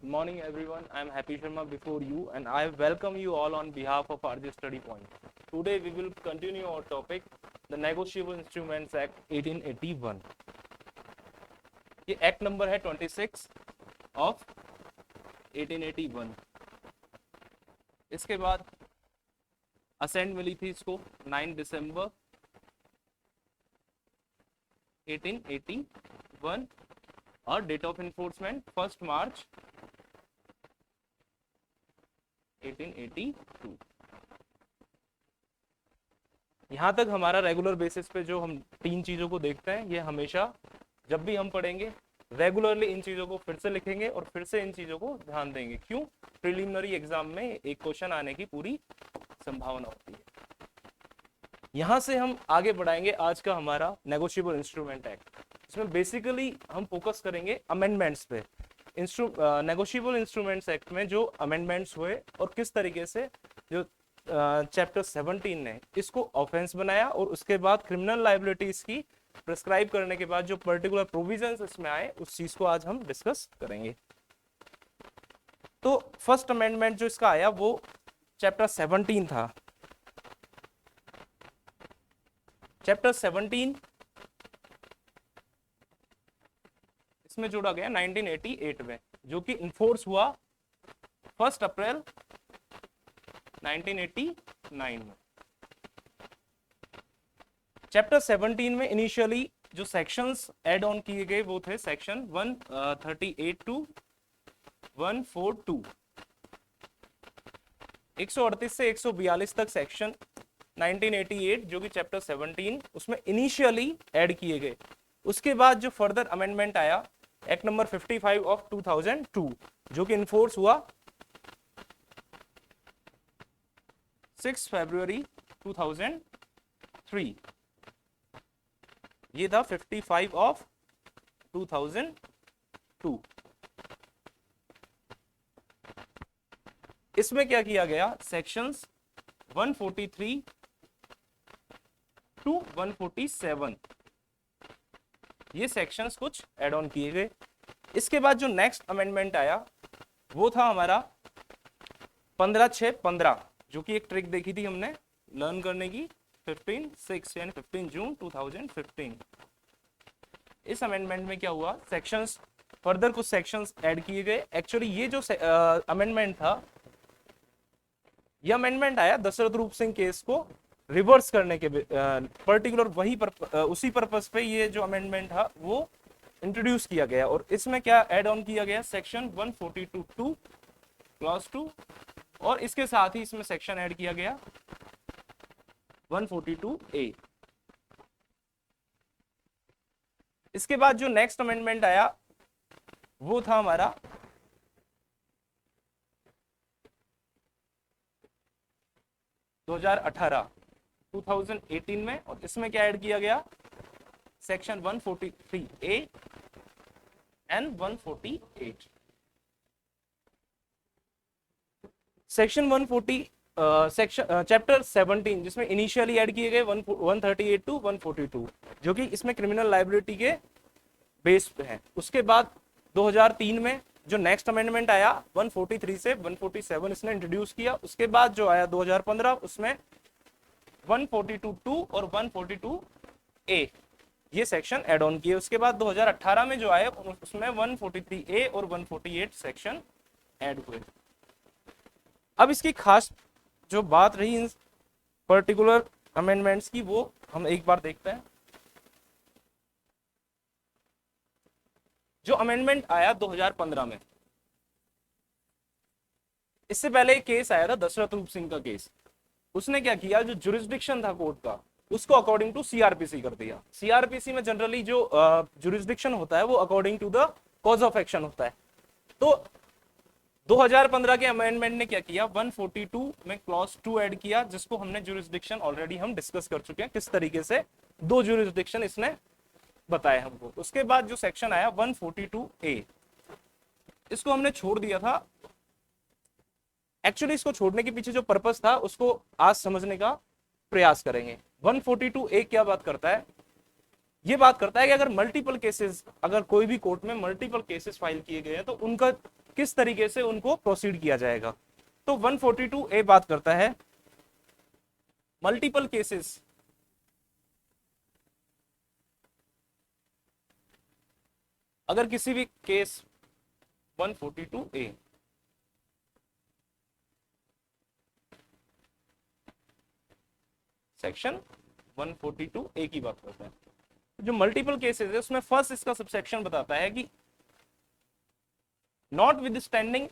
Good morning, everyone. I am Happy Sharma before you, and I welcome you all on behalf of RJ Study Point. Today, we will continue our topic, the Negotiable Instruments Act 1881. ये act number है 26 of 1881. इसके बाद ascent मिली थी इसको 9 दिसंबर 1881 और date of enforcement 1 मार्च 1882. यहाँ तक हमारा रेगुलर बेसिस पे जो हम तीन चीज़ों को देखते हैं, ये हमेशा जब भी हम पढ़ेंगे रेगुलरली इन चीज़ों को फिर से लिखेंगे और फिर से इन चीज़ों को ध्यान देंगे. क्यों? प्रिलिमिनरी एग्जाम में एक क्वेश्चन आने की पूरी संभावना होती है. यहाँ से हम आगे बढ़ाएंगे आज का हमारा नेगोशिएबल इंस्ट्रूमेंट एक्ट. इसमें बेसिकली हम फोकस करेंगे अमेंडमेंट्स पे. नेगोशिएबल इंस्ट्रूमेंट्स एक्ट में जो अमेंडमेंट्स हुए और किस तरीके से जो चैप्टर 17 ने इसको ऑफेंस बनाया और उसके बाद क्रिमिनल लायबिलिटीज की प्रिस्क्राइब करने के बाद जो पर्टिकुलर प्रोविजंस इसमें आए उस चीज को आज हम डिस्कस करेंगे. तो फर्स्ट अमेंडमेंट जो इसका आया वो चैप्टर 17 था. चैप्टर 17 इसमें जोड़ा गया 1988 में, जो कि इन्फोर्स हुआ 1 अप्रैल 1989 में. चैप्टर 17 में इनिशियली जो सेक्शंस ऐड ऑन किए गए वो थे सेक्शन 138 टू 142. 138 से 142 तक सेक्शन 1988 जो कि चैप्टर 17 उसमें इनिशियली ऐड किए गए. उसके बाद जो फर्दर अमेंडमेंट आया एक्ट नंबर 55 ऑफ 2002 जो कि इन्फोर्स हुआ 6 फरवरी 2003. ये था 55 ऑफ 2002. इसमें क्या किया गया, सेक्शंस 143 टू 147 ये सेक्शंस कुछ एड ऑन किए गए. इसके बाद जो नेक्स्ट अमेंडमेंट आया वो था हमारा 15/6/15 जो कि एक ट्रिक देखी थी हमने लर्न करने की 15/6 यानी 15 जून 2015. इस अमेंडमेंट में क्या हुआ, सेक्शंस फर्दर कुछ सेक्शंस ऐड किए गए. एक्चुअली ये जो अमेंडमेंट था, ये अमेंडमेंट आया दशरथ रूप सिंह केस को रिवर्स करने के पर्टिकुलर वही उसी पर्पस पे ये जो अमेंडमेंट था वो इंट्रोड्यूस किया गया. और इसमें क्या ऐड ऑन किया गया, सेक्शन 142(2) क्लॉज 2 और इसके साथ ही इसमें सेक्शन ऐड किया गया 142A. इसके बाद जो नेक्स्ट अमेंडमेंट आया वो था हमारा 2018 में और इसमें क्या ऐड किया गया, section 143A and 148. Section 140 section chapter 17 जिसमें इनिशियली ऐड किए गए 138 टू 142 जो कि इसमें क्रिमिनल लायबिलिटी के बेस पे है. उसके बाद 2003 में जो नेक्स्ट अमेंडमेंट आया 143 से 147 इसने इंट्रोड्यूस किया. उसके बाद जो आया 2015 उसमें 142(2) और 142A ये सेक्शन ऐड ऑन किए. उसके बाद 2018 में जो आए उसमें 143A और 148 सेक्शन ऐड हुए. अब इसकी खास जो बात रही इन पर्टिकुलर अमेंडमेंट्स की वो हम एक बार देखते हैं. जो अमेंडमेंट आया 2015 में, इससे पहले एक केस आया था दशरथ रूप सिंह का केस. उसने क्या किया, जो जुरिस्डिक्शन था कोर्ट का उसको अकॉर्डिंग टू सीआरपीसी कर दिया. सीआरपीसी में जनरली जो जुरिस्डिक्शन होता है वो according to the cause of action होता है. तो 2015 के अमेंडमेंट ने क्या किया, 142 में क्लॉज 2 ऐड किया जिसको हमने जुरिस्डिक्शन ऑलरेडी हम डिस्कस कर चुके हैं किस तरीके से दो जुरिस्डिक्शन इसने बताया हमको. उसके बाद जो सेक्शन आया 142A इसको हमने छोड़ दिया था. एक्चुअली इसको छोड़ने के पीछे जो पर्पस था उसको आज समझने का प्रयास करेंगे. 142A क्या बात करता है, ये बात करता है कि अगर मल्टीपल केसेस, अगर कोई भी कोर्ट में मल्टीपल केसेस फाइल किए गए हैं तो उनका किस तरीके से उनको प्रोसीड किया जाएगा। तो 142A बात करता है मल्टीपल केसेस अगर किसी भी केस 142A सेक्शन 142A की बात करते हैं, जो मल्टीपल केसेस है उसमें फर्स्ट इसका सबसेक्शन बताता है कि नॉट विद स्टैंडिंग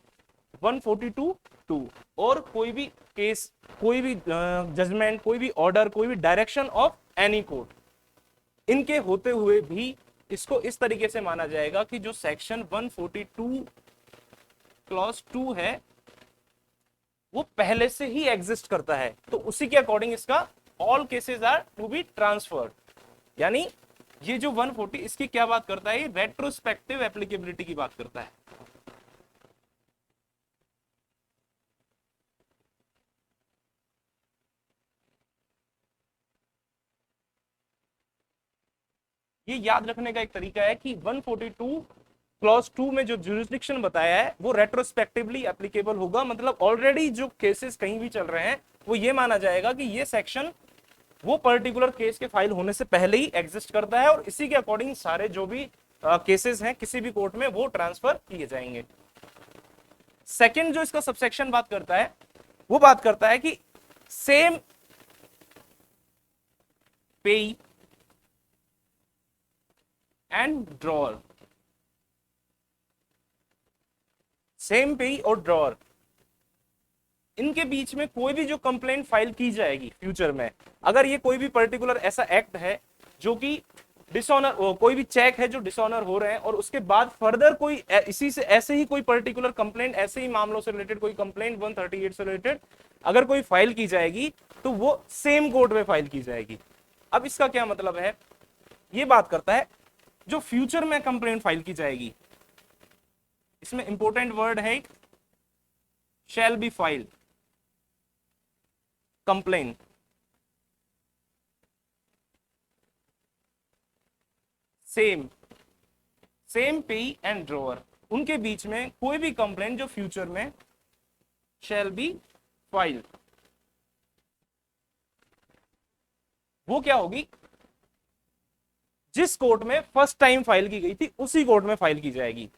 142(2) और कोई भी केस, कोई भी जजमेंट, कोई भी ऑर्डर, कोई भी डायरेक्शन ऑफ एनी कोर्ट, इनके होते हुए भी इसको इस तरीके से माना जाएगा कि जो सेक्शन 142 क्लॉज 2 है वो पहले से ही एग्जिस्ट करता है, तो उसी के अकॉर्डिंग इसका all cases are to be transferred. यानी ये जो 140 इसकी क्या बात करता है, रेट्रोस्पेक्टिव एप्लीकेबिलिटी की बात करता है। ये याद रखने का एक तरीका है कि 142 क्लॉज 2 में जो जुरिस्डिक्शन बताया है वो रेट्रोस्पेक्टिवली एप्लीकेबल होगा, मतलब ऑलरेडी जो केसेस कहीं भी चल रहे हैं वो ये माना जाएगा कि ये सेक्शन वो पर्टिकुलर केस के फाइल होने से पहले ही एग्जिस्ट करता है और इसी के अकॉर्डिंग सारे जो भी केसेस हैं किसी भी कोर्ट में वो ट्रांसफर किए जाएंगे। सेकंड जो इसका सबसेक्शन बात करता है वो बात करता है कि सेम पेई एंड ड्रॉअर, सेम पेई और ड्रॉअर, इनके बीच में कोई भी जो कंप्लेंट फाइल की जाएगी फ्यूचर में, अगर ये कोई भी पर्टिकुलर ऐसा एक्ट है जो कि डिसऑनर, कोई भी चेक है जो डिसऑनर हो रहे हैं और उसके बाद फर्दर कोई इसी से ऐसे ही कोई पर्टिकुलर कंप्लेंट, ऐसे ही मामलों से रिलेटेड कोई कंप्लेंट 138 से रिलेटेड अगर कोई फाइल की जाएगी तो वो सेम कोर्ट में फाइल की जाएगी। अब इसका क्या मतलब है, ये बात करता है जो फ्यूचर में कंप्लेंट फाइल की जाएगी, इसमें इंपॉर्टेंट वर्ड है shall be filed complaint. Same पेई एंड ड्रॉअर, उनके बीच में कोई भी कंप्लेंट जो फ्यूचर में शैल बी फाइल्ड, वो क्या होगी, जिस कोर्ट में फर्स्ट टाइम फाइल की गई थी उसी कोर्ट में फाइल की जाएगी।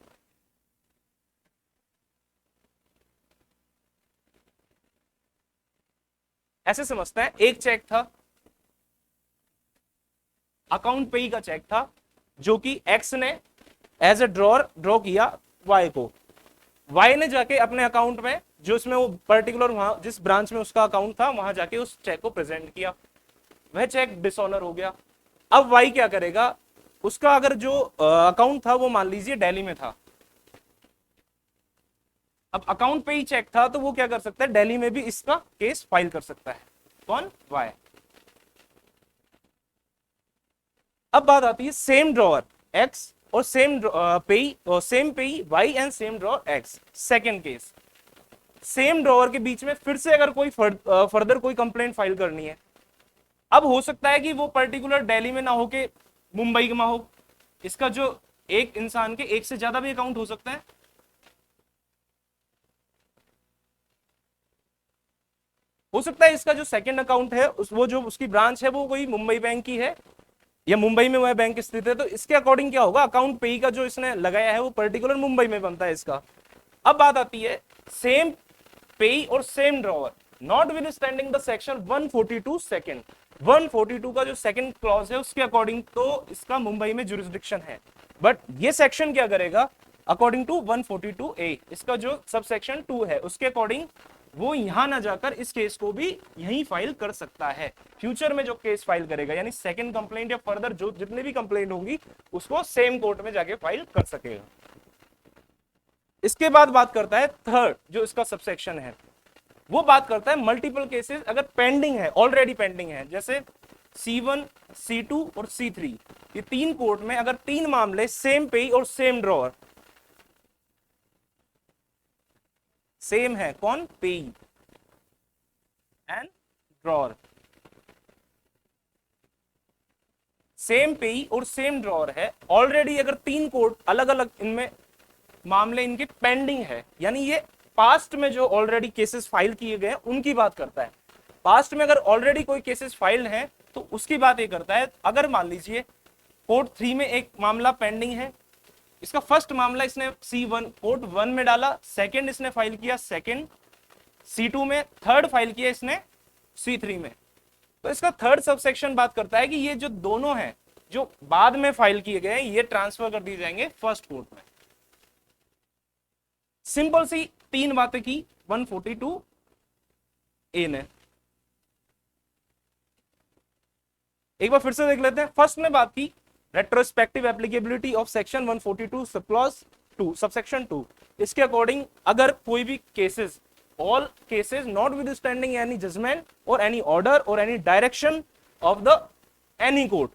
ऐसे समझते हैं, एक चेक था, अकाउंट पेई का चेक था जो कि एक्स ने एज ए ड्रॉ किया वाई को, वाई ने जाके अपने अकाउंट में जो उसमें वो पर्टिकुलर वहां जिस ब्रांच में उसका अकाउंट था वहां जाके उस चेक को प्रेजेंट किया, वह चेक डिसऑनर हो गया। अब वाई क्या करेगा, उसका अगर जो अकाउंट था वो मान लीजिए दिल्ली में था, अब अकाउंट पे ही चेक था तो वो क्या कर सकता है, दिल्ली में भी इसका केस फाइल कर सकता है। कौन, वाई। अब बात आती है सेम ड्रॉअर एक्स और same payee Y and same drawer X. Second case, same drawer के बीच में फिर से अगर कोई फर्दर कोई कंप्लेंट फाइल करनी है, अब हो सकता है कि वो पर्टिकुलर दिल्ली में ना हो के मुंबई में हो, इसका जो एक इंसान के एक से ज्यादा भी अकाउंट हो सकता है, हो सकता है इसका जो सेकंड अकाउंट है वो जो उसकी ब्रांच है वो कोई मुंबई बैंक की है या मुंबई में वह बैंक स्थित है, तो इसके अकॉर्डिंग क्या होगा, अकाउंट पेई का जो इसने लगाया है वो पर्टिकुलर मुंबई में बनता है इसका। अब बात आती है सेम पेई और same drawer not with standing the section 142 second, 142 का जो सेकंड क्लॉज है उसके अकॉर्डिंग तो इसका मुंबई में जुरिस्डिक्शन है, बट ये सेक्शन क्या करेगा, अकॉर्डिंग टू 142A, इसका जो सब सेक्शन 2 है उसके अकॉर्डिंग वो यहां ना जाकर इस केस को भी यहीं फाइल कर सकता है। फ्यूचर में जो केस फाइल करेगा यानी सेकंड कंप्लेंट या फर्दर जो जितने भी कंप्लेंट होंगी उसको सेम कोर्ट में जाके फाइल कर सकेगा। इसके बाद बात करता है थर्ड जो इसका सबसेक्शन है, वो बात करता है मल्टीपल केसेस अगर पेंडिंग है, ऑलरेडी पेंडिंग है, जैसे C1, C2 और C3, ये तीन कोर्ट में अगर तीन मामले सेम पेई और सेम ड्रॉअर सेम है, कौन, पेई एंड ड्रॉअर, सेम पेई और सेम ड्रॉअर है, ऑलरेडी अगर तीन कोर्ट अलग अलग इनमें मामले इनके पेंडिंग है, यानी ये पास्ट में जो ऑलरेडी केसेस फाइल किए गए हैं उनकी बात करता है। पास्ट में अगर ऑलरेडी कोई केसेस फाइल्ड हैं तो उसकी बात ये करता है। अगर मान लीजिए कोर्ट 3 में एक मामला पेंडिंग है, इसका फर्स्ट मामला इसने C1 कोर्ट 1 में डाला, सेकंड इसने फाइल किया सेकंड C2 में, थर्ड फाइल किया इसने C3 में, तो इसका थर्ड सबसेक्शन बात करता है कि ये जो दोनों हैं जो बाद में फाइल किए गए हैं ये ट्रांसफर कर दिए जाएंगे फर्स्ट कोर्ट में। सिंपल सी 3 बातें की 142A ने। एक बार फिर से देख लेते हैं। फर्स्ट में बात की retrospective applicability of section 142 sub clause 2 subsection 2। इसके अकॉर्डिंग अगर कोई भी cases, all cases not with standing any judgment और एनी ऑर्डर और any direction of the any court,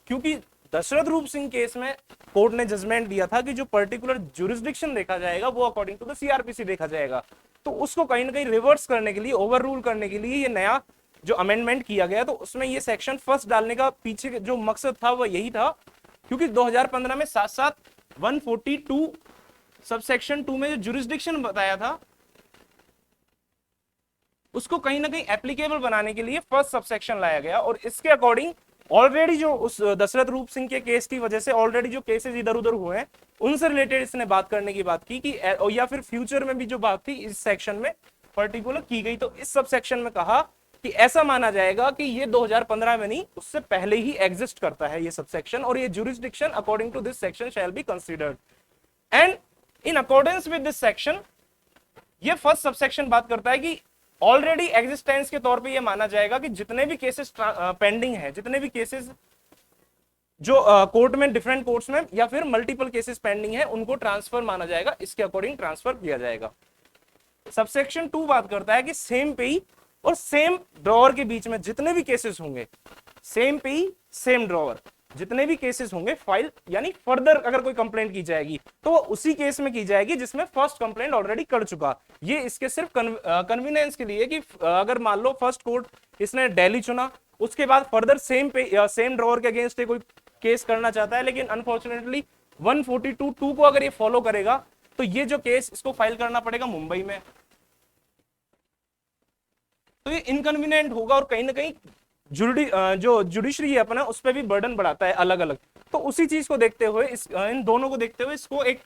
क्योंकि दशरथ रूप सिंह केस में कोर्ट ने जजमेंट दिया था कि जो पर्टिकुलर ज्यूरिसडिक्शन देखा जाएगा वो अकॉर्डिंग टू द सीआरपीसी देखा जाएगा, तो उसको कहीं ना कहीं रिवर्स करने के लिए, ओवर रूल करने के लिए ये नया जो अमेंडमेंट किया गया, तो उसमें ये सेक्शन फर्स्ट डालने का पीछे जो मकसद था वो यही था, क्योंकि 2015 में साथ साथ 142 सबसेक्शन 2 में जो ज्यूरिसडिक्शन बताया था उसको कहीं ना कहीं एप्लीकेबल बनाने के लिए फर्स्ट सबसेक्शन लाया गया। और इसके अकॉर्डिंग ऑलरेडी जो उस दशरथ रूप सिंह के केस की वजह से ऑलरेडी जो केसेस इधर उधर हुए हैं उनसे रिलेटेड इसने बात करने की बात की कि या फिर फ्यूचर में भी जो बात थी इस सेक्शन में पर्टिकुलर की गई, तो इस सब सेक्शन में कहा कि ऐसा माना जाएगा कि ये 2015 में नहीं उससे पहले ही एग्जिस्ट करता है ये सबसेक्शन, और ये jurisdiction according to this section shall be considered and in accordance with this section. ये फर्स्ट सबसेक्शन बात करता है कि ऑलरेडी एग्जिस्टेंस के तौर पे ये माना जाएगा कि जितने भी केसेस पेंडिंग है, जितने भी केसेस जो कोर्ट में, डिफरेंट कोर्ट्स में या फिर मल्टीपल केसेस पेंडिंग है उनको ट्रांसफर माना जाएगा, इसके अकॉर्डिंग ट्रांसफर किया जाएगा। सबसेक्शन 2 बात करता है कि सेम पे ही और सेम ड्रॉवर के बीच में जितने भी केसेस होंगे, सेम पे ही सेम ड्रॉवर जितने भी केसेस होंगे फाइल, यानी फर्दर अगर कोई कंप्लेंट की जाएगी तो वो उसी केस में की जाएगी जिसमें फर्स्ट कंप्लेंट ऑलरेडी कर चुका। ये इसके सिर्फ कन्वीनियंस के लिए कि अगर मान लो फर्स्ट कोर्ट इसने दिल्ली चुना, उसके बाद फर्दर सेम पे सेम ड्रॉवर के अगेंस्ट कोई केस करना चाहता है, लेकिन अनफॉर्चुनेटली 142(2) को अगर ये फॉलो करेगा तो ये जो केस इसको फाइल करना पड़ेगा मुंबई में, तो ये इनकन्वीनियंट होगा और कहीं ना कहीं जो जुडिशरी है अपना उस पर भी बर्डन बढ़ाता है अलग अलग। तो उसी चीज को देखते हुए इन दोनों को देखते हुए इसको एक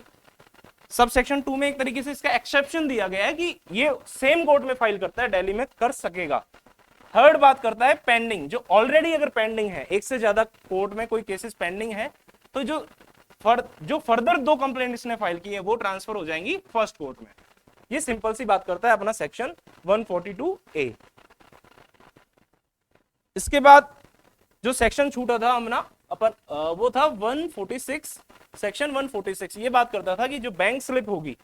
सबसेक्शन 2 में एक तरीके से इसका एक्सेप्शन दिया गया है कि ये सेम कोर्ट में फाइल करता है, दिल्ली में कर सकेगा। थर्ड बात करता है पेंडिंग, जो ऑलरेडी अगर पेंडिंग है, एक से ज्यादा कोर्ट में कोई केसेस पेंडिंग है, तो जो फर्दर 2 कंप्लेंट इसने फाइल की है वो ट्रांसफर हो जाएंगी फर्स्ट कोर्ट में। ये सिंपल सी बात करता है अपना सेक्शन 142A। इसके बाद जो सेक्शन छूटा था अपना अपन वो था 146, सेक्शन 146। ये बात करता था कि जो बैंक स्लिप होगी,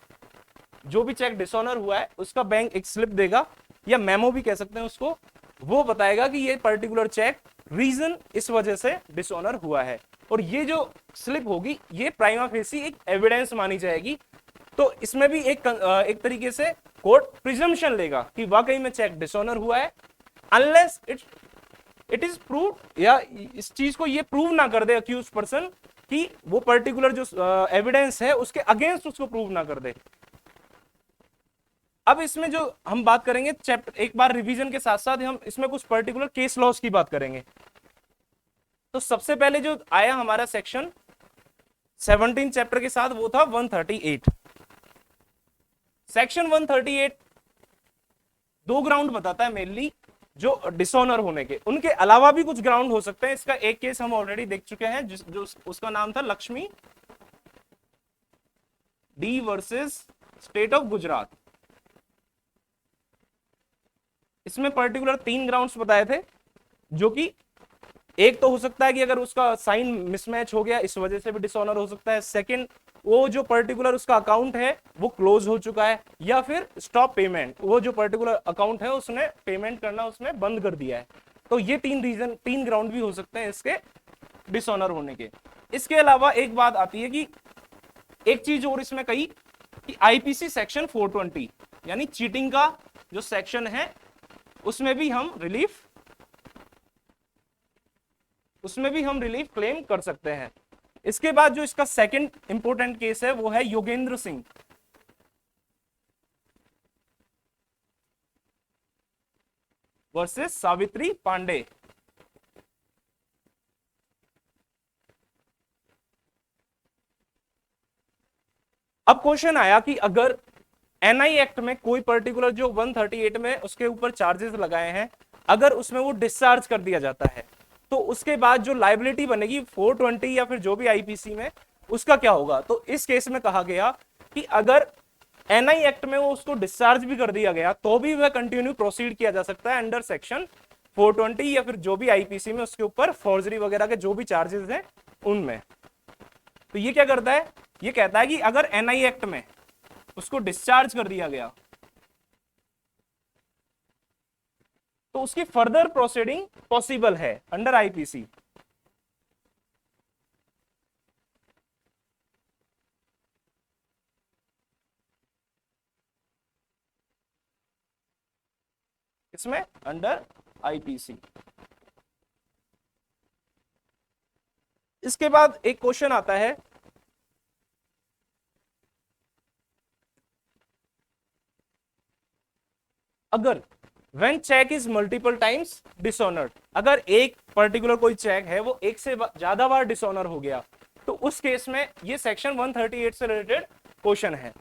जो भी चेक डिसऑनर हुआ है उसका बैंक एक स्लिप देगा या मेमो भी कह सकते हैं उसको, वो बताएगा कि ये पर्टिकुलर चेक रीजन इस वजह से डिसऑनर हुआ है, और ये जो स्लिप होगी ये प्राइमा फेसी एक एविडेंस मानी जाएगी। तो इसमें भी एक तरीके से कोर्ट प्रिजम्पशन लेगा कि वाकई में चेक डिसऑनर हुआ है, अनलेस इट इज प्रूव, या इस चीज को ये प्रूव ना कर दे अक्यूज पर्सन कि वो पर्टिकुलर जो एविडेंस है उसके अगेंस्ट उसको प्रूव ना कर दे। अब इसमें जो हम बात करेंगे चैप्टर, एक बार रिवीजन के साथ साथ हम इसमें कुछ पर्टिकुलर केस लॉस की बात करेंगे। तो सबसे पहले जो आया हमारा सेक्शन 17 चैप्टर के साथ वो था 138। सेक्शन 138 2 ग्राउंड बताता है मेनली जो डिसऑनर होने के, उनके अलावा भी कुछ ग्राउंड हो सकते हैं। इसका एक केस हम ऑलरेडी देख चुके हैं जो उसका नाम था Lakshmi D versus state of Gujarat. इसमें पर्टिकुलर 3 ग्राउंड्स बताए थे, जो कि एक तो हो सकता है कि अगर उसका साइन मिसमैच हो गया इस वजह से भी डिसऑनर हो सकता है। सेकंड, वो जो पर्टिकुलर उसका अकाउंट है वो क्लोज हो चुका है, या फिर स्टॉप पेमेंट, वो जो पर्टिकुलर अकाउंट है उसने पेमेंट करना उसने बंद कर दिया है। तो ये 3 ग्राउंड भी हो सकते हैं इसके डिसऑनर होने के। इसके अलावा एक बात आती है कि एक चीज और इसमें कही कि आईपीसी सेक्शन 420 यानी चीटिंग का जो सेक्शन है उसमें भी हम रिलीफ क्लेम कर सकते हैं। इसके बाद जो इसका सेकंड इंपॉर्टेंट केस है वो है योगेंद्र सिंह वर्सेस सावित्री पांडे। अब क्वेश्चन आया कि अगर एनआई एक्ट में कोई पर्टिकुलर जो 138 में उसके ऊपर चार्जेस लगाए हैं, अगर उसमें वो डिस्चार्ज कर दिया जाता है तो उसके बाद जो लाइबिलिटी बनेगी 420 या फिर जो भी आईपीसी में, उसका क्या होगा। तो इस केस में कहा गया कि अगर एनआई एक्ट में वो उसको डिस्चार्ज भी कर दिया गया तो भी वह कंटिन्यू प्रोसीड किया जा सकता है अंडर सेक्शन 420 या फिर जो भी आईपीसी में उसके ऊपर फॉर्जरी वगैरह के जो भी चार्जेस हैं उनमें। तो ये क्या करता है, ये कहता है कि अगर एनआई एक्ट में उसको डिस्चार्ज कर दिया गया तो उसकी फर्दर प्रोसीडिंग पॉसिबल है अंडर आईपीसी। इसमें अंडर आईपीसी। इसके बाद एक क्वेश्चन आता है, अगर when check is multiple times dishonored, अगर एक पर्टिकुलर कोई चेक है वो एक से ज्यादा बार डिसऑनर हो गया तो उस केस में ये सेक्शन 138 से रिलेटेड क्वेश्चन है।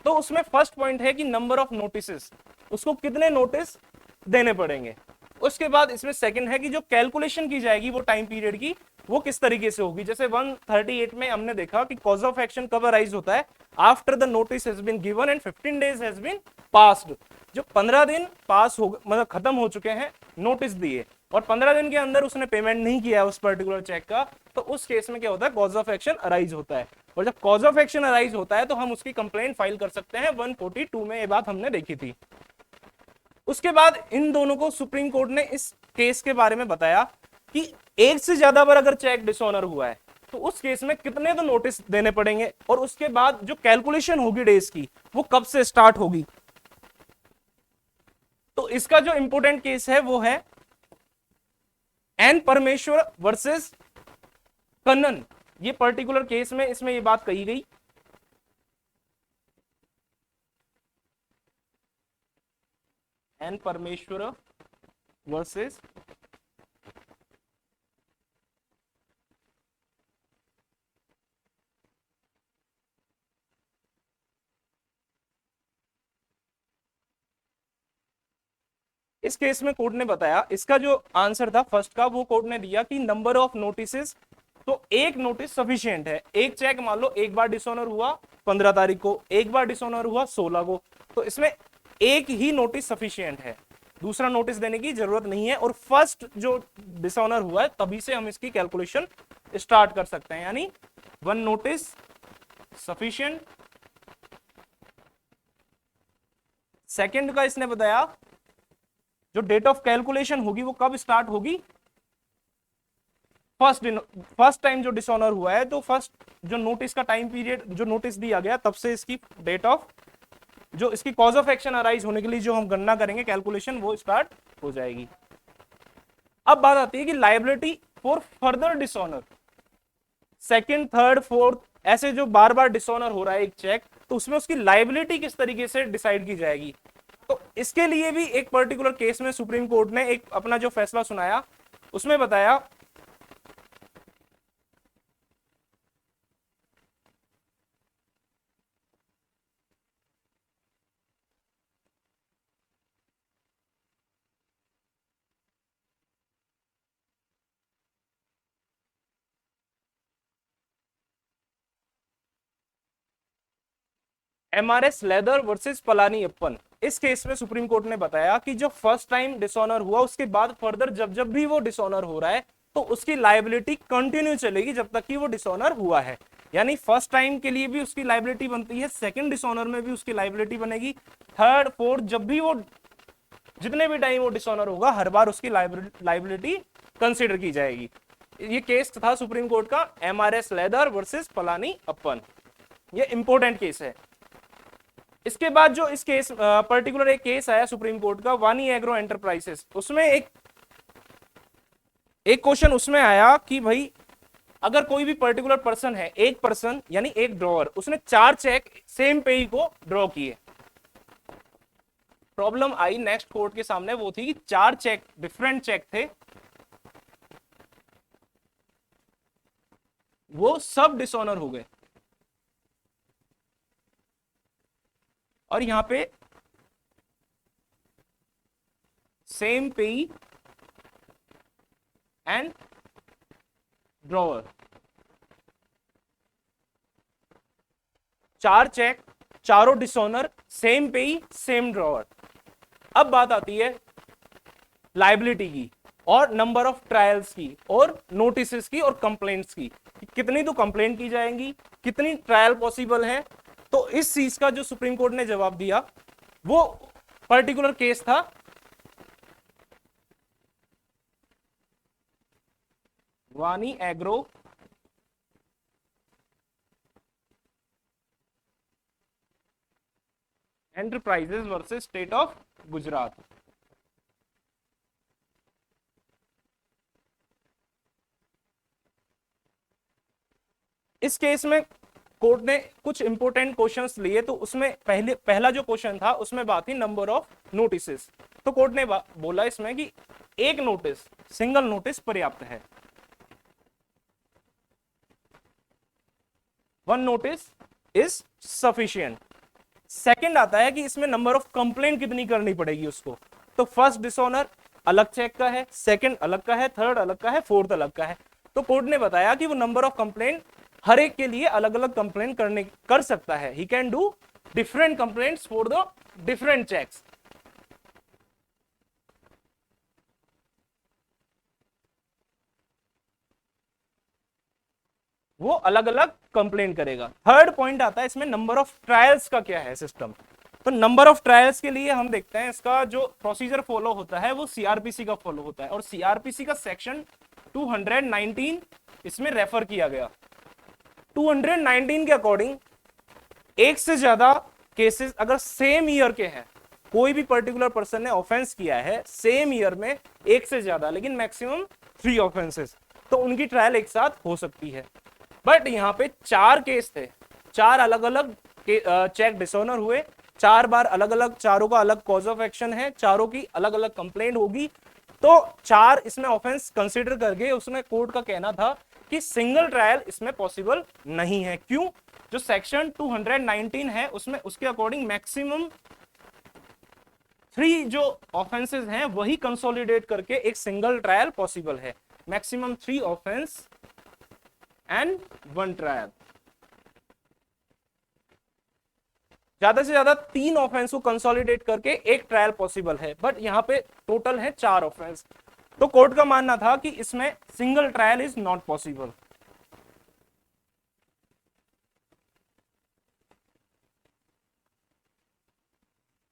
तो उसमें फर्स्ट पॉइंट है कि नंबर ऑफ नोटिसेस, उसको कितने नोटिस देने पड़ेंगे। उसके बाद इसमें सेकंड है कि जो कैलकुलेशन की जाएगी वो टाइम पीरियड की वो किस तरीके से होगी। जैसे 138 में हमने देखा कि कॉज ऑफ एक्शन कब अराइज होता है, after the notice has been given and 15 days has been passed. जो 15 दिन पास हो मतलब खत्म हो चुके हैं नोटिस दिए और 15 दिन के अंदर उसने पेमेंट नहीं किया उस पर्टिकुलर चेक का, तो उस केस में क्या होता है, कॉज ऑफ एक्शन अराइज होता है। और जब कॉज ऑफ एक्शन अराइज होता है तो हम उसकी कंप्लेंट फाइल कर सकते हैं। 142 में ये बात हमने देखी थी। उसके बाद इन दोनों को सुप्रीम कोर्ट ने इस केस के बारे में बताया कि एक से ज्यादा बार अगर चेक डिसऑनर हुआ है तो उस केस में कितने तो नोटिस देने पड़ेंगे और उसके बाद जो कैलकुलेशन होगी डेज की वो कब से स्टार्ट होगी। तो इसका जो इंपॉर्टेंट केस है वो है एन परमेश्वर वर्सेस कन्नन। ये पर्टिकुलर केस में इसमें ये बात कही गई। एन परमेश्वर वर्सेस इस केस में कोर्ट ने बताया, इसका जो आंसर था फर्स्ट का वो कोर्ट ने दिया कि नंबर ऑफ नोटिसेस, तो एक नोटिस सफिशिएंट है। एक चेक मान लो एक बार डिसऑनर हुआ 15 तारीख को, एक बार डिसऑनर हुआ 16 को, तो इसमें एक ही नोटिस सफिशिएंट है, दूसरा नोटिस देने की जरूरत नहीं है। और फर्स्ट जो डिसऑनर हुआ है तभी से हम इसकी कैलकुलेशन स्टार्ट कर सकते हैं, यानी वन नोटिस सफिशिएंट। सेकंड का इसने बताया जो डेट ऑफ कैलकुलेशन होगी वो कब स्टार्ट होगी, फर्स्ट टाइम जो डिसऑनर हुआ है तो फर्स्ट जो नोटिस का टाइम पीरियड जो नोटिस दिया गया तब से इसकी डेट ऑफ जो इसकी कॉज ऑफ एक्शन अराइज होने के लिए जो हम गणना करेंगे कैलकुलेशन वो स्टार्ट हो जाएगी। अब बात आती है कि liability for further dishonour, second third fourth ऐसे जो बार बार डिसऑनर हो रहा है एक चेक, तो उसमें उसकी लायबिलिटी किस तरीके से डिसाइड की जाएगी। तो इसके लिए भी एक पर्टिकुलर केस में सुप्रीम कोर्ट ने एक अपना जो फैसला सुनाया उसमें बताया एमआरएस लेदर वर्सेस पलानी अप्पन। इस केस में सुप्रीम कोर्ट ने बताया कि जो फर्स्ट टाइम डिसऑनर हुआ उसके बाद फर्दर जब जब भी वो डिसऑनर हो रहा है तो उसकी लायबिलिटी कंटिन्यू चलेगी जब तक कि वो डिसऑनर हुआ है। यानी फर्स्ट टाइम के लिए भी उसकी लायबिलिटी बनती है, सेकंड डिसऑनर में भी उसकी लायबिलिटी बनेगी, थर्ड फोर्थ जब भी वो जितने भी टाइम वो डिसऑनर होगा हर बार उसकी लायबिलिटी कंसीडर की जाएगी। ये केस था सुप्रीम कोर्ट का एमआरएस लेदर वर्सेस पलानी अप्पन। ये इंपॉर्टेंट केस है। इसके बाद जो इस केस पर्टिकुलर एक केस आया सुप्रीम कोर्ट का वानी एग्रो एंटरप्राइजेस, उसमें एक क्वेश्चन उसमें आया कि भाई अगर कोई भी पर्टिकुलर पर्सन है, एक पर्सन यानी एक ड्रॉअर, उसने 4 चेक सेम पेई को ड्रॉ किए, प्रॉब्लम आई नेक्स्ट कोर्ट के सामने, वो थी कि 4 चेक डिफरेंट चेक थे, वो सब डिसऑनर हो गए। और यहां पे सेम पेई एंड ड्रॉअर, 4 चेक, चारों डिसऑनर, सेम पेई सेम ड्रॉअर। अब बात आती है लाइबिलिटी की और नंबर ऑफ ट्रायल्स की और नोटिस की और कंप्लेंट्स की, कितनी तो कंप्लेंट की जाएंगी, कितनी ट्रायल पॉसिबल है। तो इस चीज का जो सुप्रीम कोर्ट ने जवाब दिया, वो पर्टिकुलर केस था वानी agro enterprises versus state of Gujarat. इस केस में कोर्ट ने कुछ इंपोर्टेंट क्वेश्चंस लिए, तो उसमें पहला जो क्वेश्चन था उसमें बात थी नंबर ऑफ नोटिसेस। तो कोर्ट ने बोला इसमें कि एक नोटिस, सिंगल नोटिस पर्याप्त है, one notice is sufficient. Second आता है कि इसमें नंबर ऑफ कंप्लेंट कितनी करनी पड़ेगी उसको। तो फर्स्ट डिसऑनर अलग चेक का है, सेकंड अलग का है, थर्ड अलग का है, फोर्थ अलग का है। तो कोर्ट ने बताया कि वो नंबर ऑफ कंप्लेंट हर एक के लिए अलग अलग कंप्लेंट कर सकता है। He can do different complaints for the different cheques. वो अलग अलग कंप्लेंट करेगा। थर्ड पॉइंट आता है इसमें नंबर ऑफ ट्रायल्स का क्या है सिस्टम। तो नंबर ऑफ ट्रायल्स के लिए हम देखते हैं इसका जो प्रोसीजर फॉलो होता है वो सीआरपीसी का फॉलो होता है, और सीआरपीसी का सेक्शन 219 इसमें रेफर किया गया। 219 के अकॉर्डिंग एक से ज्यादा केसेस अगर सेम ईयर के हैं, कोई भी पर्टिकुलर पर्सन ने ऑफेंस किया है सेम ईयर में एक से ज्यादा, लेकिन मैक्सिमम 3 ऑफेंसेस, तो उनकी ट्रायल एक साथ हो सकती है। बट यहाँ पे 4 केस थे, 4 अलग अलग चेक डिसऑनर हुए, 4 बार अलग अलग, चारों का अलग कॉज ऑफ एक्शन है, चारों की अलग अलग कंप्लेंट होगी। तो 4 इसमें ऑफेंस कंसीडर करके उसने कोर्ट का कहना था कि सिंगल ट्रायल इसमें पॉसिबल नहीं है। क्यों? जो सेक्शन 219 है उसमें उसके अकॉर्डिंग मैक्सिमम 3 जो ऑफेंसेस हैं वही कंसोलिडेट करके एक सिंगल ट्रायल पॉसिबल है। Maximum 3 offence and 1 trial. ज्यादा से ज्यादा 3 ऑफेंस को कंसोलिडेट करके एक ट्रायल पॉसिबल है, बट यहां पे टोटल है 4 ऑफेंस। तो कोर्ट का मानना था कि इसमें single trial is not possible.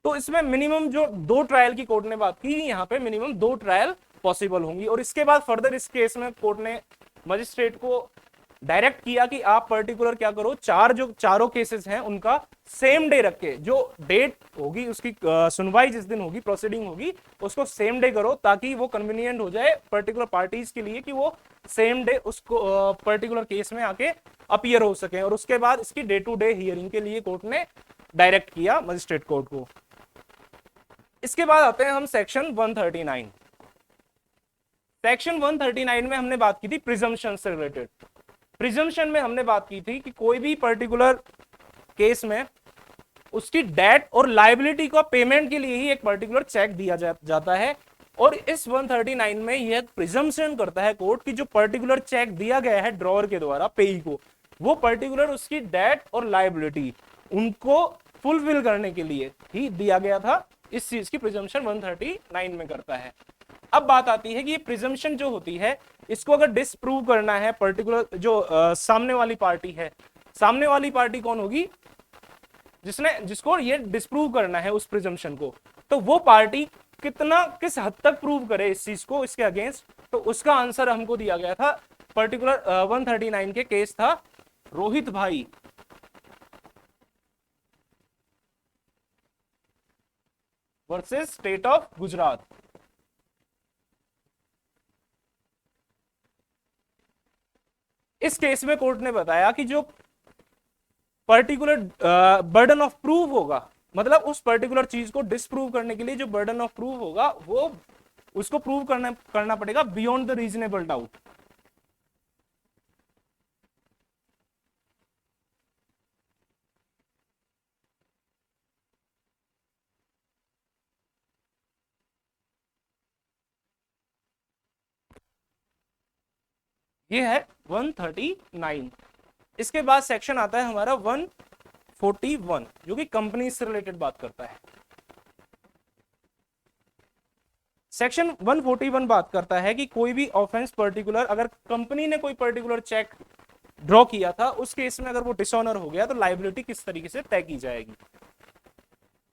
तो इसमें मिनिमम जो 2 ट्रायल की कोर्ट ने बात की, यहां पे मिनिमम 2 ट्रायल पॉसिबल होंगी। और इसके बाद फर्दर इस केस में कोर्ट ने मजिस्ट्रेट को डायरेक्ट किया कि आप पर्टिकुलर क्या करो, चारों केसेस हैं उनका सेम डे रख के, जो डेट होगी उसकी सुनवाई जिस दिन होगी, प्रोसीडिंग होगी, उसको सेम डे करो, ताकि वो कन्वीनियंट हो जाए पर्टिकुलर पार्टीज के लिए कि वो सेम डे उसको पर्टिकुलर केस में आके अपीयर हो सके। और उसके बाद इसकी डे टू डे हियरिंग के लिए कोर्ट ने डायरेक्ट किया मजिस्ट्रेट कोर्ट को। इसके बाद आते हैं हम सेक्शन 139। सेक्शन 139 में हमने बात की थी प्रिजम्पशन से रिलेटेड। प्रिजम्पशन में हमने बात की थी कि कोई भी पर्टिकुलर केस में उसकी डेट और लायबिलिटी को पेमेंट के लिए ही एक पर्टिकुलर चेक दिया जाता है। और इस 139 में यह प्रिजम्पशन करता है कोर्ट की जो पर्टिकुलर चेक दिया गया है ड्रॉअर के द्वारा पेई को, वो पर्टिकुलर उसकी डेट और लायबिलिटी उनको फुलफिल करने के लिए ही दिया गया था। इस चीज की प्रिजम्पशन 139 में करता है। अब बात आती है कि ये प्रिजम्पशन जो होती है इसको अगर डिसप्रूव करना है पर्टिकुलर जो सामने वाली पार्टी है, सामने वाली पार्टी कौन होगी? जिसको ये डिसप्रूव करना है उस प्रिजम्पशन को, तो वो पार्टी किस हद तक प्रूव करे इस चीज को इसके अगेंस्ट। तो उसका आंसर हमको दिया गया था पर्टिकुलर 139 के केस था रोहित भाई वर्सेस स्टेट ऑफ गुजरात। इस केस में कोर्ट ने बताया कि जो पर्टिकुलर बर्डन ऑफ प्रूफ होगा, मतलब उस पर्टिकुलर चीज को डिसप्रूव करने के लिए जो बर्डन ऑफ प्रूफ होगा वो उसको प्रूव करना पड़ेगा बियॉन्ड द रीजनेबल डाउट। ये है 139। इसके बाद सेक्शन आता है हमारा 141 जो कि कंपनी से रिलेटेड बात करता है। सेक्शन 141 बात करता है कि कोई भी ऑफेंस पर्टिकुलर, अगर कंपनी ने कोई पर्टिकुलर चेक ड्रॉ किया था, उस केस में अगर वो डिसऑनर हो गया तो लायबिलिटी किस तरीके से तय की जाएगी।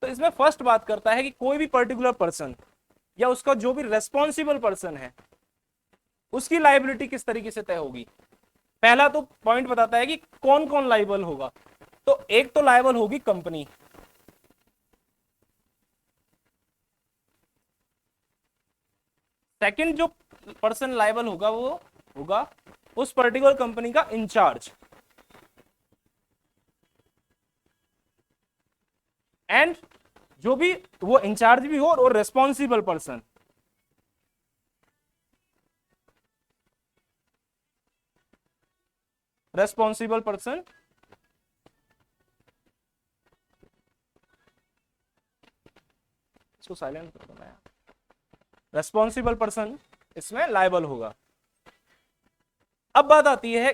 तो इसमें फर्स्ट बात करता है कि कोई भी पर्टिकुलर पर्सन या उसका जो भी रेस्पॉन्सिबल पर्सन है उसकी लायबिलिटी किस तरीके से तय होगी। पहला तो पॉइंट बताता है कि कौन कौन लायबल होगा। तो एक तो लायबल होगी कंपनी, सेकंड जो पर्सन लायबल होगा वो होगा उस पर्टिकुलर कंपनी का इंचार्ज, एंड जो भी वो इंचार्ज भी हो और रेस्पॉन्सिबल पर्सन। रेस्पॉन्सिबल पर्सन इसको साइलेंट कर दो, रेस्पॉन्सिबल पर्सन इसमें लायबल होगा। अब बात आती है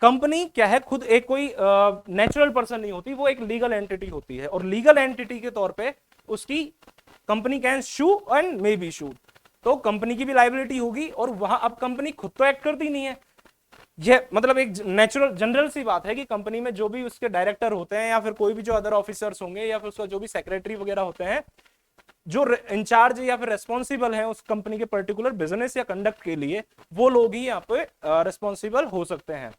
कंपनी क्या है, खुद एक कोई नेचुरल पर्सन नहीं होती, वो एक लीगल एंटिटी होती है, और लीगल एंटिटी के तौर पे उसकी company can sue and may be sue. तो कंपनी की भी लायबिलिटी होगी, और वहां अब कंपनी खुद तो एक्ट करती नहीं है, ये मतलब एक नेचुरल जनरल सी बात है कि कंपनी में जो भी उसके डायरेक्टर होते हैं या फिर कोई भी जो अदर ऑफिसर्स होंगे या फिर उसका जो भी सेक्रेटरी वगैरह होते हैं, जो इंचार्ज या फिर रेस्पॉन्सिबल है उस कंपनी के पर्टिकुलर बिजनेस या कंडक्ट के लिए, वो लोग ही यहाँ पे रेस्पॉन्सिबल हो सकते हैं।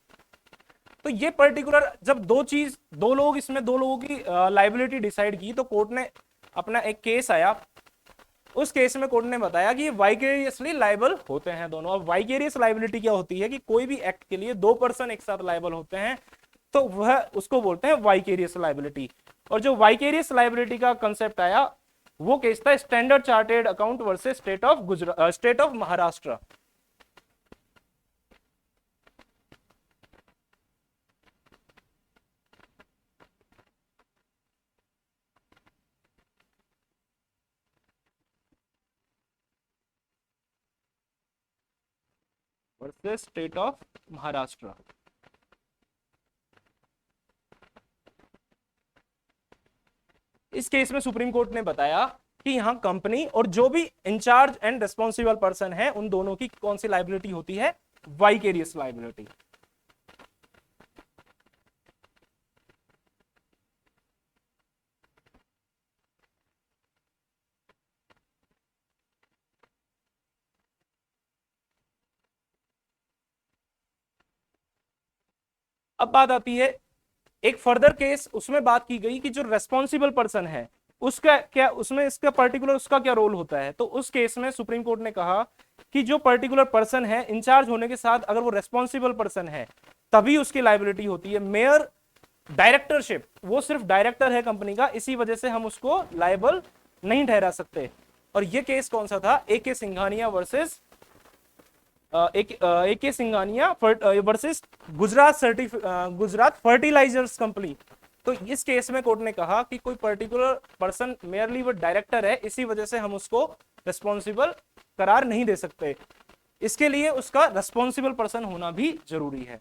तो ये पर्टिकुलर जब दो लोग इसमें दो लोगों की लाइबिलिटी डिसाइड की, तो कोर्ट ने अपना एक केस आया, उस केस में कोर्ट ने बताया कि ये वाइकेरियसली लायबल होते हैं दोनों। अब वाइकेरियस लायबिलिटी क्या होती है कि कोई भी एक्ट के लिए दो पर्सन एक साथ लायबल होते हैं, तो वह उसको बोलते हैं वाइकेरियस लायबिलिटी। और जो वाइकेरियस लायबिलिटी का कंसेप्ट आया वो केस था standard chartered account versus state of Maharashtra. Versus state of Maharashtra. इस केस में सुप्रीम कोर्ट ने बताया कि यहां कंपनी और जो भी इंचार्ज एंड रिस्पॉन्सिबल पर्सन है उन दोनों की कौन सी लायबिलिटी होती है, वाइकेरियस लायबिलिटी। अब बात आती है एक फर्दर केस, उसमें बात की गई कि जो रेस्पॉन्सिबल पर्सन है उसका क्या, उसमें इसका पर्टिकुलर उसका क्या रोल होता है। तो उस केस में सुप्रीम कोर्ट ने कहा कि जो पर्टिकुलर पर्सन है इंचार्ज होने के साथ अगर वो रेस्पॉन्सिबल पर्सन है तभी उसकी लायबिलिटी होती है। मेयर डायरेक्टरशिप, वो सिर्फ डायरेक्टर है कंपनी का, इसी वजह से हम उसको लायबल नहीं ठहरा सकते। और ये केस कौन सा था, A K. Singhania versus A K. Singhania versus Gujarat fertilizers company. तो इस केस में कोर्ट ने कहा कि कोई पर्टिकुलर पर्सन मेयरली वो डायरेक्टर है, इसी वजह से हम उसको रिस्पॉन्सिबल करार नहीं दे सकते, इसके लिए उसका रिस्पॉन्सिबल पर्सन होना भी जरूरी है।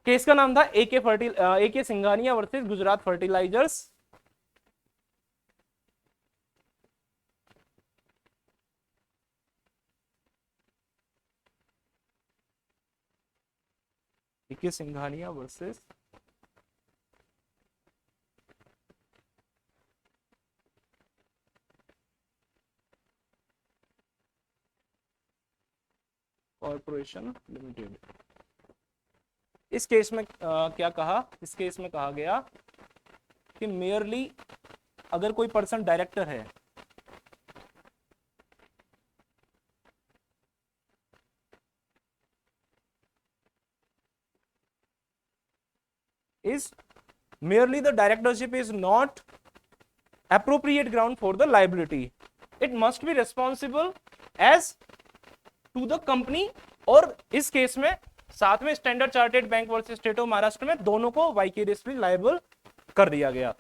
केस का नाम था A K. Singhania versus Gujarat fertilizers. A K. Singhania versus corporation limited. इस केस में क्या कहा, इस केस में कहा गया कि मेयरली अगर कोई पर्सन डायरेक्टर है, is merely the directorship is not appropriate ground for the liability. It must be responsible as to the company. और इस केस में साथ में standard chartered bank versus state of Maharashtra में दोनों को वाइकेरियसली लायबल कर दिया गया।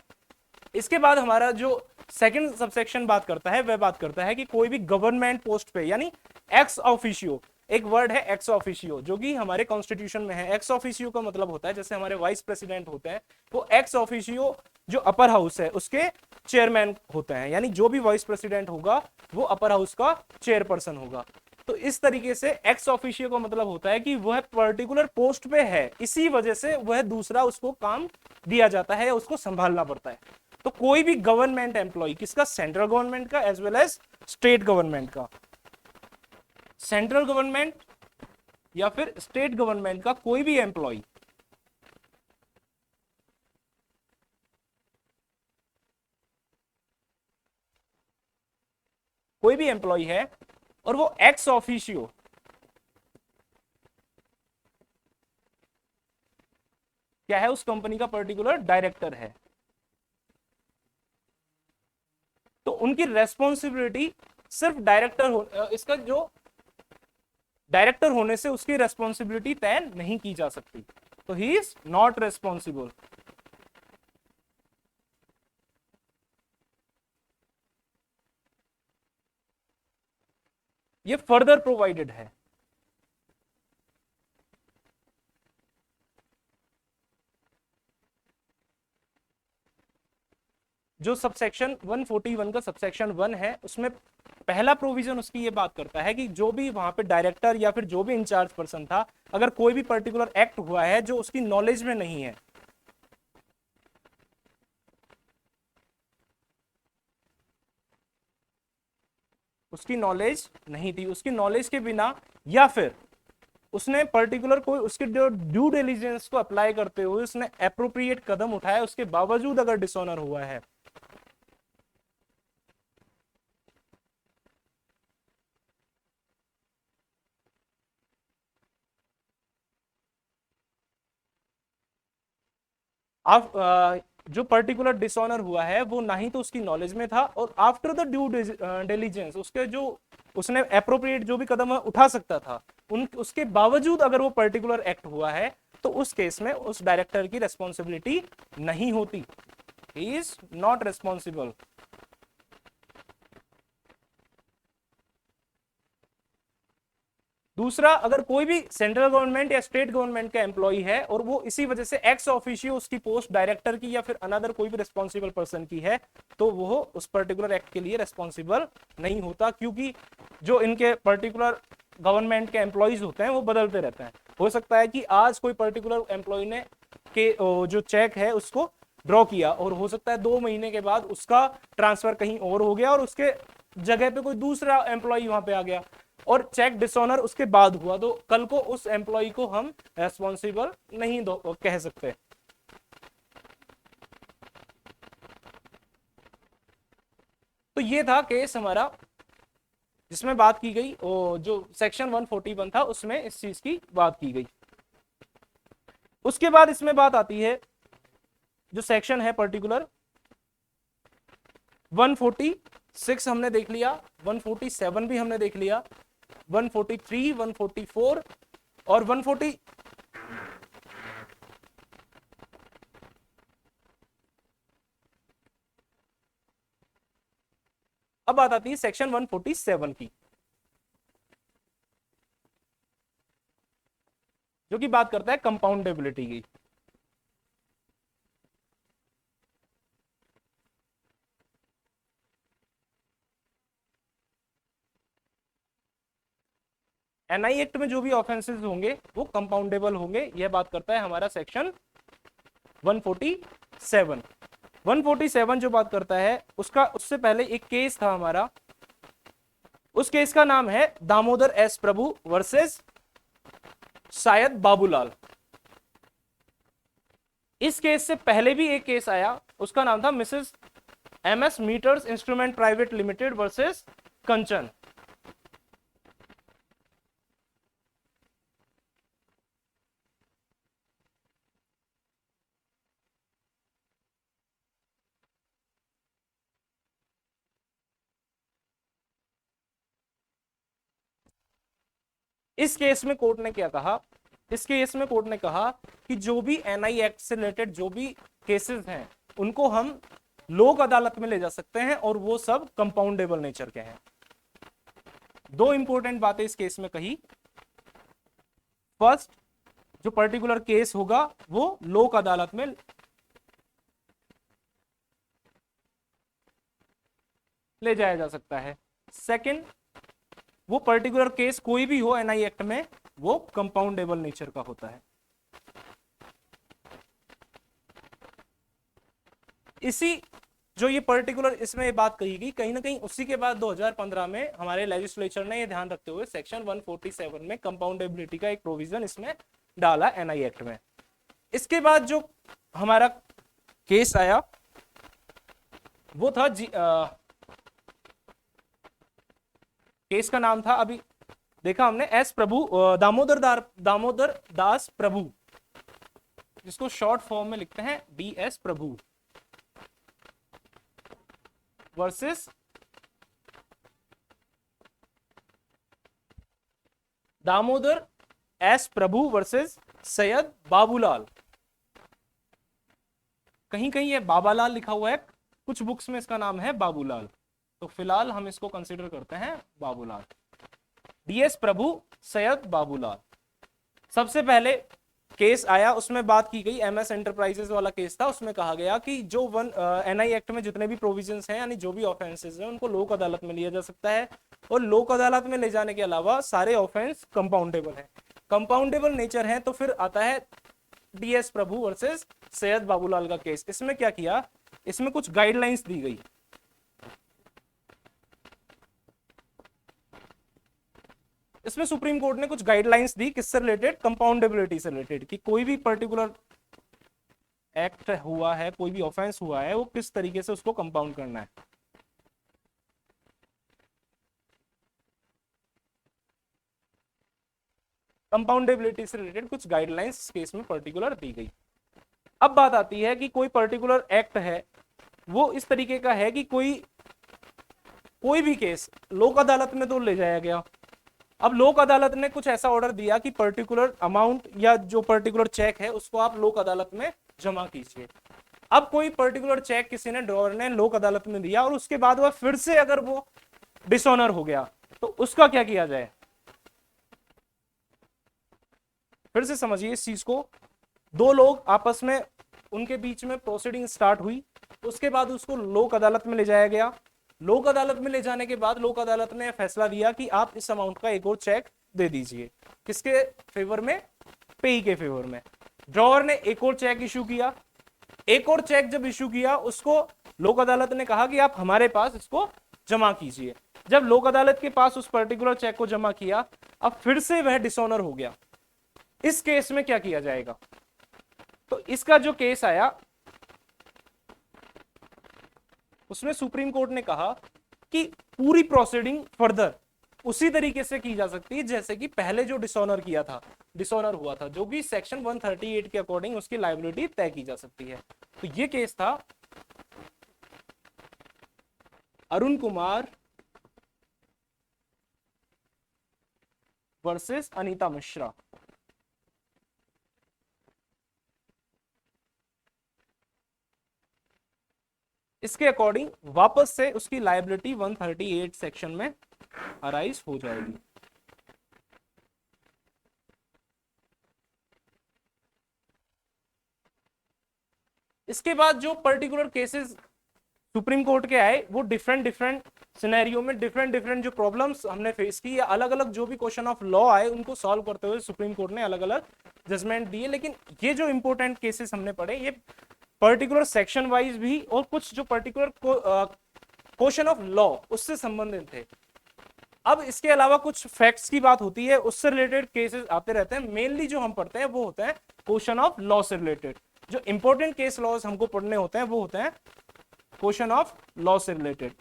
इसके बाद हमारा जो सेकंड सबसेक्शन बात करता है वह बात करता है कि कोई भी गवर्नमेंट पोस्ट पे, यानी एक्स ऑफिशियो, एक वर्ड है एक्स ऑफिशियो जो कि हमारे कॉन्स्टिट्यूशन में है। एक्स ऑफिशियो का मतलब होता है जैसे हमारे वाइस प्रेसिडेंट होते हैं, वो एक्स ऑफिशियो जो अपर हाउस है उसके चेयरमैन होते हैं, यानी जो भी वाइस प्रेसिडेंट होगा वो अपर हाउस का चेयरपर्सन होगा। तो इस तरीके से एक्स ऑफिशियो का मतलब होता है कि वह पर्टिकुलर पोस्ट पे है, इसी वजह से वह दूसरा उसको काम दिया जाता है या उसको संभालना पड़ता है। तो कोई भी गवर्नमेंट एम्प्लॉय, किसका, सेंट्रल गवर्नमेंट का as well as state government का, सेंट्रल गवर्नमेंट या फिर स्टेट गवर्नमेंट का कोई भी एम्प्लॉय है और वो एक्स ऑफिशियो क्या है, उस कंपनी का पर्टिकुलर डायरेक्टर है, तो उनकी रेस्पॉन्सिबिलिटी सिर्फ डायरेक्टर इसका जो डायरेक्टर होने से उसकी रेस्पॉन्सिबिलिटी तय नहीं की जा सकती, तो ही इज नॉट रेस्पॉन्सिबल। ये फर्दर प्रोवाइडेड है। जो सबसेक्शन 141 का सबसेक्शन 1 है उसमें पहला प्रोविजन उसकी ये बात करता है कि जो भी वहां पे डायरेक्टर या फिर जो भी इंचार्ज पर्सन था, अगर कोई भी पर्टिकुलर एक्ट हुआ है जो उसकी नॉलेज में नहीं है, उसकी नॉलेज नहीं थी, उसकी नॉलेज के बिना, या फिर उसने पर्टिकुलर कोई उसके ड्यू डिलिजेंस को अप्लाई करते हुए उसने एप्रोप्रिएट कदम उठाया, उसके बावजूद अगर डिसऑनर हुआ है, आप जो पर्टिकुलर डिसऑनर हुआ है वो ना ही तो उसकी नॉलेज में था, और आफ्टर द ड्यू डिलिजेंस उसके जो उसने एप्रोप्रिएट जो भी कदम उठा सकता था उसके बावजूद अगर वो पर्टिकुलर एक्ट हुआ है, तो उस केस में उस डायरेक्टर की रेस्पॉन्सिबिलिटी नहीं होती, ही इज नॉट रेस्पॉन्सिबल। दूसरा, अगर कोई भी सेंट्रल गवर्नमेंट या स्टेट गवर्नमेंट का एम्प्लॉय है और वो इसी वजह से एक्स ऑफिशियो उसकी पोस्ट डायरेक्टर की या फिर अनदर कोई भी रिस्पॉन्सिबल पर्सन की है, तो वो उस पर्टिकुलर एक्ट के लिए रिस्पॉन्सिबल नहीं होता, क्योंकि जो इनके पर्टिकुलर गवर्नमेंट के एम्प्लॉयज होते हैं वो बदलते रहते हैं। हो सकता है कि आज कोई पर्टिकुलर एम्प्लॉय ने के जो चेक है उसको ड्रॉ किया, और हो सकता है 2 महीने के बाद उसका ट्रांसफर कहीं और हो गया और उसके जगह पे कोई दूसरा एम्प्लॉय वहां पे आ गया और चेक डिसऑनर उसके बाद हुआ, तो कल को उस एम्प्लॉय को हम रेस्पॉन्सिबल नहीं कह सकते। तो ये था केस हमारा जिसमें बात की गई, और जो सेक्शन 141 था उसमें इस चीज की बात की गई। उसके बाद इसमें बात आती है जो सेक्शन है पर्टिकुलर 146 हमने देख लिया, 147 भी हमने देख लिया, 143, 144 और 140 अब बात आती है सेक्शन 147 की, जो कि बात करता है कंपाउंडेबिलिटी की। एनआई एक्ट में जो भी ऑफेंसेस होंगे वो कंपाउंडेबल होंगे, यह बात करता है हमारा सेक्शन 147। 147 जो बात करता है उसका, उससे पहले एक केस था हमारा, उस केस का नाम है दामोदर एस प्रभु वर्सेस शायद बाबूलाल। इस केस से पहले भी एक केस आया, उसका नाम था Mrs MS meters instrument private limited versus Kanchan. इस केस में कोर्ट ने क्या कहा, इस केस में कोर्ट ने कहा कि जो भी NI एक्ट से रिलेटेड जो भी केसेस हैं उनको हम लोक अदालत में ले जा सकते हैं और वो सब कंपाउंडेबल नेचर के हैं। दो इंपॉर्टेंट बातें इस केस में कही। फर्स्ट, जो पर्टिकुलर केस होगा वो लोक अदालत में ले जाया जा सकता है। सेकंड, वो पर्टिकुलर केस कोई भी हो NI एक्ट में वो कंपाउंडेबल नेचर का होता है। इसी जो ये पर्टिकुलर इसमें ये बात कही गई, कहीं ना कहीं उसी के बाद 2015 में हमारे लेजिस्लेचर ने ये ध्यान रखते हुए सेक्शन 147 में कंपाउंडेबिलिटी का एक प्रोविजन इसमें डाला NI एक्ट में। इसके बाद जो हमारा केस आया वो था केस का नाम था, अभी देखा हमने, एस प्रभु, दामोदर दास प्रभु, जिसको शॉर्ट फॉर्म में लिखते हैं DS प्रभु वर्सेस दामोदर S प्रभु वर्सेस सैयद बाबूलाल। कहीं कहीं ये बाबालाल लिखा हुआ है, कुछ बुक्स में इसका नाम है बाबूलाल, तो फिलहाल हम इसको कंसीडर करते हैं बाबूलाल। DS प्रभु, सैयद बाबूलाल। सबसे पहले केस आया, उसमें बात की गई MS एंटरप्राइजेस वाला केस था, उसमें कहा गया कि जो NI एक्ट में जितने भी प्रोविजंस हैं यानी जो भी ऑफेंसेस हैं उनको लोक अदालत में लिया जा सकता है, और लोक अदालत में ले जाने के अलावा सारे ऑफेंस कंपाउंडेबल हैं। कंपाउंडेबल नेचर है तो फिर आता है DS प्रभु वर्सेस सैयद बाबूलाल का केस। इसमें क्या किया, इसमें कुछ गाइडलाइंस दी गई। इसमें सुप्रीम कोर्ट ने कुछ गाइडलाइंस दी, किससे रिलेटेड, कंपाउंडेबिलिटी से रिलेटेड, कि कोई भी पर्टिकुलर एक्ट हुआ है, कोई भी ऑफेंस हुआ है, वो किस तरीके से उसको कंपाउंड करना है। कंपाउंडेबिलिटी से रिलेटेड कुछ गाइडलाइंस इस केस में पर्टिकुलर दी गई। अब बात आती है कि कोई पर्टिकुलर एक्ट है वो इस तरीके का है कि कोई भी केस लोक अदालत में तो ले जाया गया। अब लोक अदालत ने कुछ ऐसा ऑर्डर दिया कि पर्टिकुलर अमाउंट या जो पर्टिकुलर चेक है उसको आप लोक अदालत में जमा कीजिए। अब कोई पर्टिकुलर चेक किसी ने, ड्रॉवर ने लोक अदालत में दिया और उसके बाद वह फिर से अगर वो डिसऑनर हो गया तो उसका क्या किया जाए। फिर से समझिए इस चीज को, दो लोग आपस में, उनके बीच में प्रोसीडिंग स्टार्ट हुई, उसके बाद उसको लोक अदालत में ले जाया गया। लोक अदालत में ले जाने के बाद लोक अदालत ने फैसला दिया कि आप इस अमाउंट का एक और चेक दे दीजिए, किसके फेवर में, पेई के फेवर में। ड्रॉवर ने एक और चेक इशू किया, एक और चेक जब इशू किया उसको लोक अदालत ने कहा कि आप हमारे पास इसको जमा कीजिए। जब लोक अदालत के पास उस पर्टिकुलर चेक को जमा किया, अब फिर से वह डिसऑनर हो गया। इस केस में क्या किया जाएगा, तो इसका जो केस आया उसमें सुप्रीम कोर्ट ने कहा कि पूरी प्रोसीडिंग फर्दर उसी तरीके से की जा सकती है जैसे कि पहले जो डिसऑनर हुआ था, जो भी सेक्शन 138 के अकॉर्डिंग उसकी लायबिलिटी तय की जा सकती है। तो ये केस था अरुण कुमार वर्सेस अनीता मिश्रा। इसके अकॉर्डिंग वापस से उसकी लायबिलिटी 138 सेक्शन में अराइज हो जाएगी। इसके बाद जो पर्टिकुलर केसेस सुप्रीम कोर्ट के आए वो डिफरेंट सिनेरियो में डिफरेंट जो प्रॉब्लम्स हमने फेस की या अलग अलग जो भी क्वेश्चन ऑफ लॉ आए उनको सॉल्व करते हुए सुप्रीम कोर्ट ने अलग अलग जजमेंट दिए। लेकिन ये जो इंपॉर्टेंट केसेस हमने पढ़े ये पर्टिकुलर सेक्शन वाइज भी और कुछ जो पर्टिकुलर क्वेश्चन ऑफ लॉ उससे संबंधित थे। अब इसके अलावा कुछ फैक्ट्स की बात होती है, उससे रिलेटेड केसेस आते रहते हैं। मेनली जो हम पढ़ते हैं वो होता है क्वेश्चन ऑफ लॉ से रिलेटेड। जो इंपॉर्टेंट केस लॉज हमको पढ़ने होते हैं वो होते हैं क्वेश्चन ऑफ लॉ से रिलेटेड।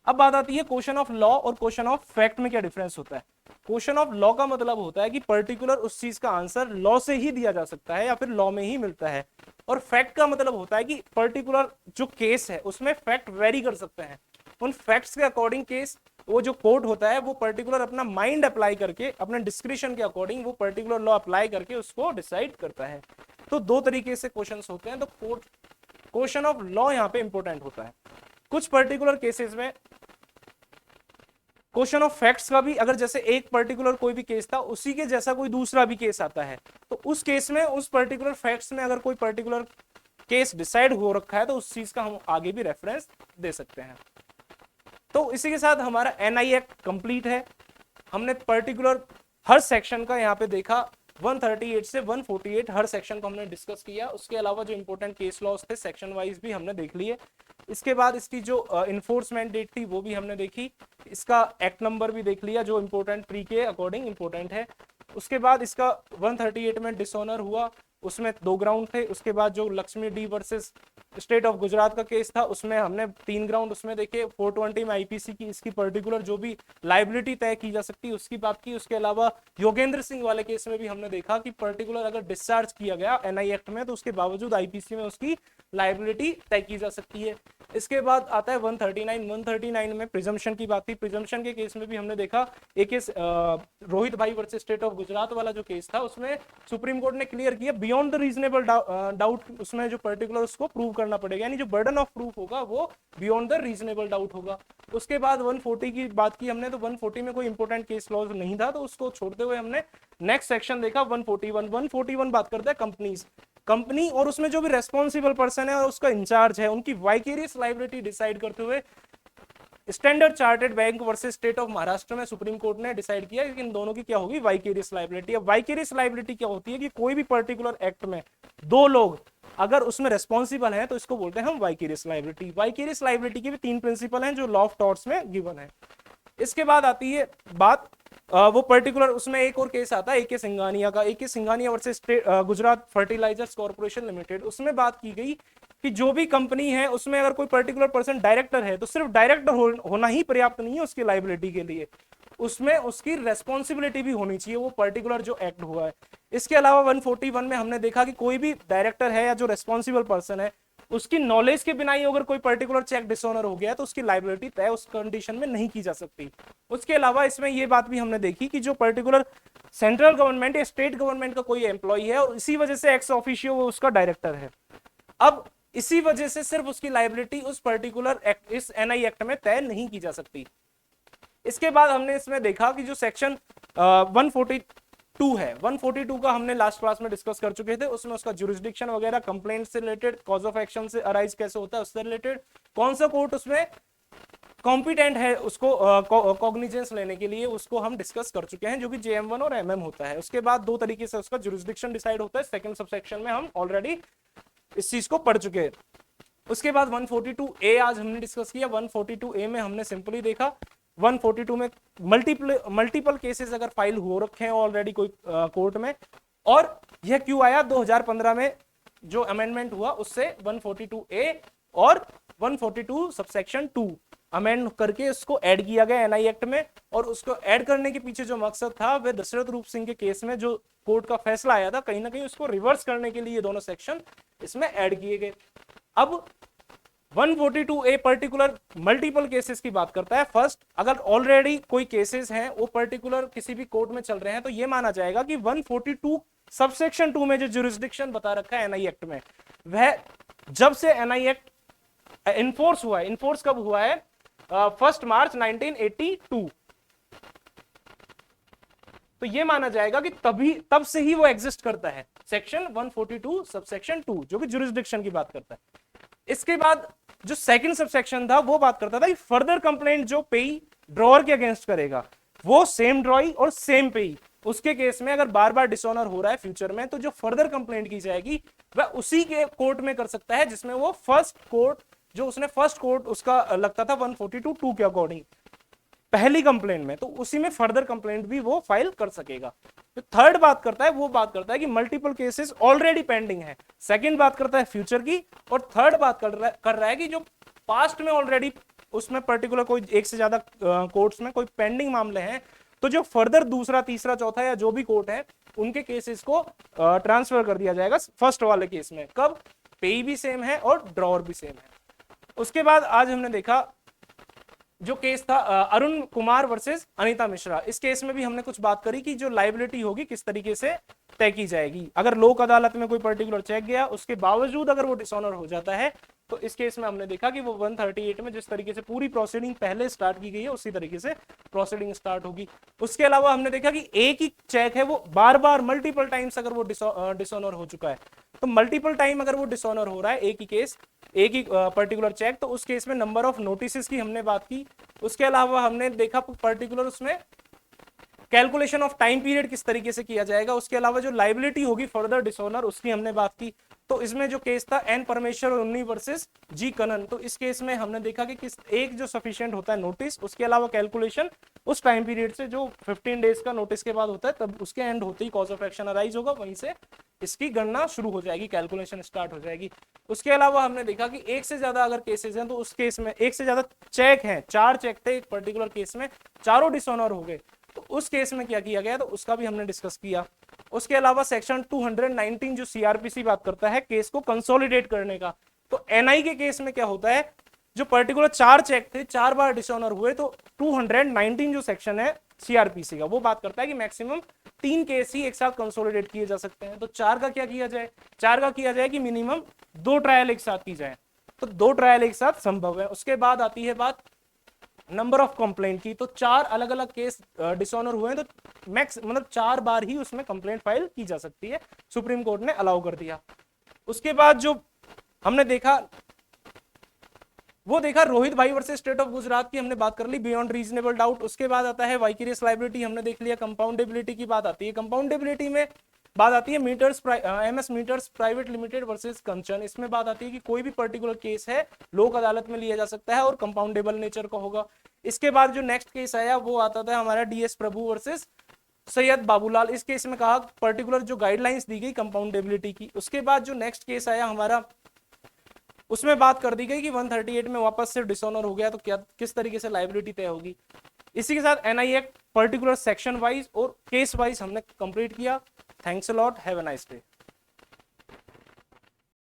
अब बात आती है क्वेश्चन ऑफ लॉ और क्वेश्चन ऑफ फैक्ट में क्या डिफरेंस होता है। क्वेश्चन ऑफ लॉ का मतलब होता है कि पर्टिकुलर उस चीज का आंसर लॉ से ही दिया जा सकता है या फिर लॉ में ही मिलता है, और फैक्ट का मतलब होता है कि पर्टिकुलर जो केस है उसमें फैक्ट वेरी कर सकते हैं, उन फैक्ट्स के अकॉर्डिंग केस वो जो कोर्ट होता है वो पर्टिकुलर अपना माइंड अप्लाई करके अपने डिस्क्रिप्शन के अकॉर्डिंग वो पर्टिकुलर लॉ अप्लाई करके उसको डिसाइड करता है। तो दो तरीके से क्वेश्चंस होते हैं, तो कोर्ट क्वेश्चन ऑफ लॉ यहाँ पे इंपॉर्टेंट होता है। कुछ पर्टिकुलर केसेस में क्वेश्चन ऑफ फैक्ट्स का भी, अगर जैसे एक पर्टिकुलर कोई भी केस था उसी के जैसा कोई दूसरा भी केस आता है तो उस केस में उस पर्टिकुलर फैक्ट्स में अगर कोई पर्टिकुलर केस डिसाइड हो रखा है तो उस चीज का हम आगे भी रेफरेंस दे सकते हैं। तो इसी के साथ हमारा एनआई एक्ट कंप्लीट है। हमने पर्टिकुलर हर सेक्शन का यहाँ पे देखा, 138 से 148 हर सेक्शन को हमने डिस्कस किया। उसके अलावा जो इंपॉर्टेंट केस लॉस थे सेक्शन वाइज भी हमने देख लिए। इसके बाद इसकी जो इन्फोर्समेंट डेट थी वो भी हमने देखी, इसका एक्ट नंबर भी देख लिया जो इंपॉर्टेंट प्री के अकॉर्डिंग इंपॉर्टेंट है। उसके बाद इसका 138 में डिसऑनर हुआ, उसमें 2 ग्राउंड थे। उसके बाद जो Lakshmi D versus state of Gujarat का केस था उसमें हमने 3 ग्राउंड उसमें देखे। 420 में आईपीसी की इसकी पर्टिकुलर जो भी लाइबिलिटी तय की जा सकती है उसकी बात की। उसके अलावा योगेंद्र सिंह वाले केस में भी हमने देखा कि पर्टिकुलर अगर डिस्चार्ज किया गया एनआई एक्ट में तो उसके बावजूद आईपीसी में उसकी लाइबिलिटी तय की जा सकती है। इसके बाद आता है 139 में प्रिजम्पशन की बात थी। प्रिजम्पशन के केस में भी हमने देखा एक केस रोहित भाई वर्सेस स्टेट ऑफ गुजरात वाला जो केस था उसमें सुप्रीम कोर्ट ने क्लियर किया बियॉन्ड द रीजनेबल डाउट, उसमें जो पर्टिकुलर उसको प्रूव करना पड़ेगा, यानी जो बर्डन ऑफ प्रूफ होगा वो बियॉन्ड द रीजनेबल डाउट होगा। उसके बाद 140 की बात की हमने, तो 140 में कोई इंपॉर्टेंट केस लॉज नहीं था तो उसको छोड़ते हुए हमने नेक्स्ट सेक्शन देखा 141 बात करता है कंपनीज, कंपनी और उसमें जो भी रेस्पॉन्सिबल पर्सन है और उसका इंचार्ज है उनकी वाइकेरियस लाइबिलिटी डिसाइड करते हुए standard chartered bank versus state of Maharashtra में सुप्रीम कोर्ट ने डिसाइड किया कि इन दोनों की क्या होगी वाइकेरियस लाइबिलिटी। अब वाइकेरियस लाइबिलिटी क्या होती है कि कोई भी पर्टिकुलर एक्ट में 2 लोग अगर उसमें रेस्पॉन्सिबल हैं तो इसको बोलते हैं हम वाइकेरियस लाइबिलिटी। वाइकेरियस लाइबिलिटी के भी 3 प्रिंसिपल हैं जो लॉ ऑफ टॉर्ट्स में गिवन है। इसके बाद आती है बात वो पर्टिकुलर उसमें एक और केस आता है ए के सिंघानिया का, A K Singhania versus Gujarat fertilizers corporation limited. उसमें बात की गई कि जो भी कंपनी है उसमें अगर कोई पर्टिकुलर पर्सन डायरेक्टर है तो सिर्फ डायरेक्टर होना ही पर्याप्त नहीं है उसकी लाइबिलिटी के लिए, उसमें उसकी रेस्पॉन्सिबिलिटी भी होनी चाहिए, वो पर्टिकुलर जो एक्ट हुआ है। इसके अलावा 141 में हमने देखा कि कोई भी डायरेक्टर है या जो रेस्पॉन्सिबल पर्सन है उसकी नॉलेज के बिना ही अगर कोई पर्टिकुलर चेक डिसऑनर हो गया तो उसकी लाइबिलिटी तय उस कंडीशन में नहीं की जा सकती। उसके अलावा इसमें ये बात भी हमने देखी कि जो पर्टिकुलर सेंट्रल गवर्नमेंट या स्टेट गवर्नमेंट का कोई एम्प्लॉय है और इसी वजह से एक्स ऑफिशियो वो उसका डायरेक्टर है, अब इसी वजह से सिर्फ उसकी लाइबिलिटी उस पर्टिकुलर एक्ट इस एनआई एक्ट में तय नहीं की जा सकती। इसके बाद हमने इसमें देखा कि जो सेक्शन 142 है, 142 का हमने लास्ट क्लास में डिस्कस कर चुके थे। उसमें उसका जुरिस्डिक्शन वगैरह, कंप्लेंट से रिलेटेड, कॉज ऑफ एक्शन से अराइज कैसे होता है उससे रिलेटेड, कौन सा कोर्ट उसमें कॉम्पिटेंट है उसको कॉग्निजेंस लेने के लिए, उसको हम डिस्कस कर चुके हैं जो कि JM1 और MM होता है। उसके बाद 2 तरीके से उसका जुरिस्डिक्शन डिसाइड होता है, सेकंड सबसेक्शन में हम ऑलरेडी इस चीज को पढ़ चुके हैं। उसके बाद 142A आज हमने डिस्कस किया। 142A में हमने सिंपली देखा 142 में मल्टीपल केसेस अगर फाइल हो रखे हैं ऑलरेडी कोई कोर्ट में, और यह क्यों आया 2015 में जो अमेंडमेंट हुआ उससे 142A और 142 सबसेक्शन 2 अमेंड करके उसको ऐड किया गया एनआई एक्ट में। और उसको ऐड करने के पीछे जो मकसद था वह दशरथ रूप सिंह के केस में जो कोर्ट का फैसला आया था कहीं ना कहीं उसको रिवर्स करने के लिए दोनों सेक्शन इसमें ऐड किए गए। अब 142A पर्टिकुलर मल्टीपल केसेस की बात करता है। फर्स्ट, अगर ऑलरेडी कोई केसेस हैं वो पर्टिकुलर किसी भी कोर्ट में चल रहे हैं तो ये माना जाएगा कि 142 सबसेक्शन 2 में जो जुरिस्डिक्शन बता रखा है एनआई एक्ट में, वह जब से एनआई एक्ट इन्फोर्स हुआ है, इन्फोर्स कब हुआ है 1 मार्च 1982, तो ये माना जाएगा कि तब से ही वो एग्जिस्ट करता है सेक्शन 142 सबसेक्शन 2 जो कि जुरिस्डिक्शन की बात करता है। इसके बाद जो सेकंड सबसेक्शन था वो बात करता था कि फर्दर कंप्लेंट जो पेई ड्रॉअर के अगेंस्ट करेगा वो सेम ड्रॉई और सेम पेई, उसके केस में अगर बार बार डिसऑनर हो रहा है फ्यूचर में तो जो फर्दर कंप्लेंट की जाएगी वह उसी के कोर्ट में कर सकता है जिसमें वो फर्स्ट कोर्ट जो उसने फर्स्ट कोर्ट उसका लगता था 142(2) के अकॉर्डिंग। पहली कंप्लेंट में, तो उसी में फर्दर कंप्लेंट भी वो फाइल कर सकेगा। जो थर्ड बात करता है वो बात करता है कि मल्टीपल केसेस ऑलरेडी पेंडिंग है, सेकंड बात करता है फ्यूचर की, और थर्ड बात कर रहा है कि जो पास्ट में ऑलरेडी उसमें पर्टिकुलर कोई एक से ज्यादा कोर्ट्स में कोई पेंडिंग मामले हैं, तो जो फर्दर दूसरा तीसरा चौथा या जो भी कोर्ट है उनके केसेस को ट्रांसफर कर दिया जाएगा फर्स्ट वाले केस में। कब? पेई भी सेम है और ड्रॉअर भी सेम है। उसके बाद आज हमने देखा जो केस था अरुण कुमार वर्सेस अनीता मिश्रा, इस केस में भी हमने कुछ बात करी कि जो लाइबिलिटी होगी किस तरीके से तय की जाएगी। अगर लोक अदालत में कोई पर्टिकुलर चेक गया, उसके बावजूद अगर वो डिसऑनर हो जाता है, तो इस केस में हमने देखा कि वो 138 में जिस तरीके से पूरी प्रोसीडिंग पहले स्टार्ट की गई है उसी तरीके से प्रोसीडिंग स्टार्ट होगी। उसके अलावा हमने देखा कि एक ही चेक है वो बार बार मल्टीपल टाइम्स अगर वो डिसऑनर हो चुका है, तो मल्टीपल टाइम अगर वो डिसऑनर हो रहा है एक ही केस एक ही पर्टिकुलर चेक, तो उस केस में नंबर ऑफ नोटिस की हमने बात की। उसके अलावा हमने देखा पर्टिकुलर उसमें कैलकुलेशन ऑफ टाइम पीरियड किस तरीके से किया जाएगा। उसके अलावा जो लाइबिलिटी होगी फर्दर डिसऑनर उसकी हमने बात की। तो इसमें जो केस था एन परमेश्वर उन्नी वर्सेस जी कनन, तो इस केस में हमने देखा कि किस एक जो सफिशिएंट होता है नोटिस, उसके अलावा कैलकुलेशन उस टाइम पीरियड से जो 15 डेज का नोटिस के बाद होता है, तब उसके एंड होते ही कॉज ऑफ एक्शन अराइज होगा, वहीं से इसकी गणना शुरू हो जाएगी, कैलकुलेशन स्टार्ट हो जाएगी। उसके अलावा हमने देखा कि एक से ज्यादा अगर केसेस हैं तो उस केस में एक से ज्यादा चेक हैं, 4 चेक थे एक पर्टिकुलर केस में, चारों डिसऑनर हो गए, तो उस केस में क्या किया गया, तो उसका भी हमने डिस्कस किया। उसके अलावा सेक्शन 219 जो सीआरपीसी बात करता है केस को कंसोलिडेट करने का, तो एनआई के केस में क्या होता है, जो पर्टिकुलर 4 चेक थे 4 बार डिसऑनर हुए, तो 219 जो सेक्शन है सीआरपीसी का वो बात करता है कि मैक्सिमम 3 केस ही एक साथ कंसोलिडेट किए जा सकते हैं। तो 4 का क्या किया जाए, 4 का किया जाए कि मिनिमम 2 ट्रायल एक साथ की जाए, तो 2 ट्रायल एक साथ संभव है। उसके बाद आती है बात नंबर ऑफ कंप्लेंट की, तो 4 अलग अलग केस डिसऑनर हुए हैं, तो मैक्स मतलब 4 बार ही उसमें कंप्लेंट फाइल की जा सकती है, सुप्रीम कोर्ट ने अलाउ कर दिया। उसके बाद जो हमने देखा वो देखा रोहित भाई वर्सेस स्टेट ऑफ गुजरात की हमने बात कर ली, बियॉन्ड रीजनेबल डाउट। उसके बाद आता है वाइकेरियस लायबिलिटी हमने देख लिया, कंपाउंडेबिलिटी की बात आती है। कंपाउंडेबिलिटी में बात आती है meters MS meters private limited versus Kanchan, इसमें बात आती है कि कोई भी पर्टिकुलर केस है लोक अदालत में लिया जा सकता है और कंपाउंडेबल नेचर का होगा। इसके बाद जो नेक्स्ट केस आया वो आता था हमारा डीएस प्रभु वर्सेस सैयद बाबूलाल, इस केस में कहा पर्टिकुलर जो गाइडलाइंस दी गई कंपाउंडेबिलिटी की। उसके बाद जो नेक्स्ट केस आया हमारा उसमें बात कर दी गई कि 138 में वापस से डिसऑनर हो गया तो क्या किस तरीके से लायबिलिटी तय होगी। इसी के साथ NI act particular section wise और केस वाइज हमने कंप्लीट किया। Thanks a lot, have a nice day.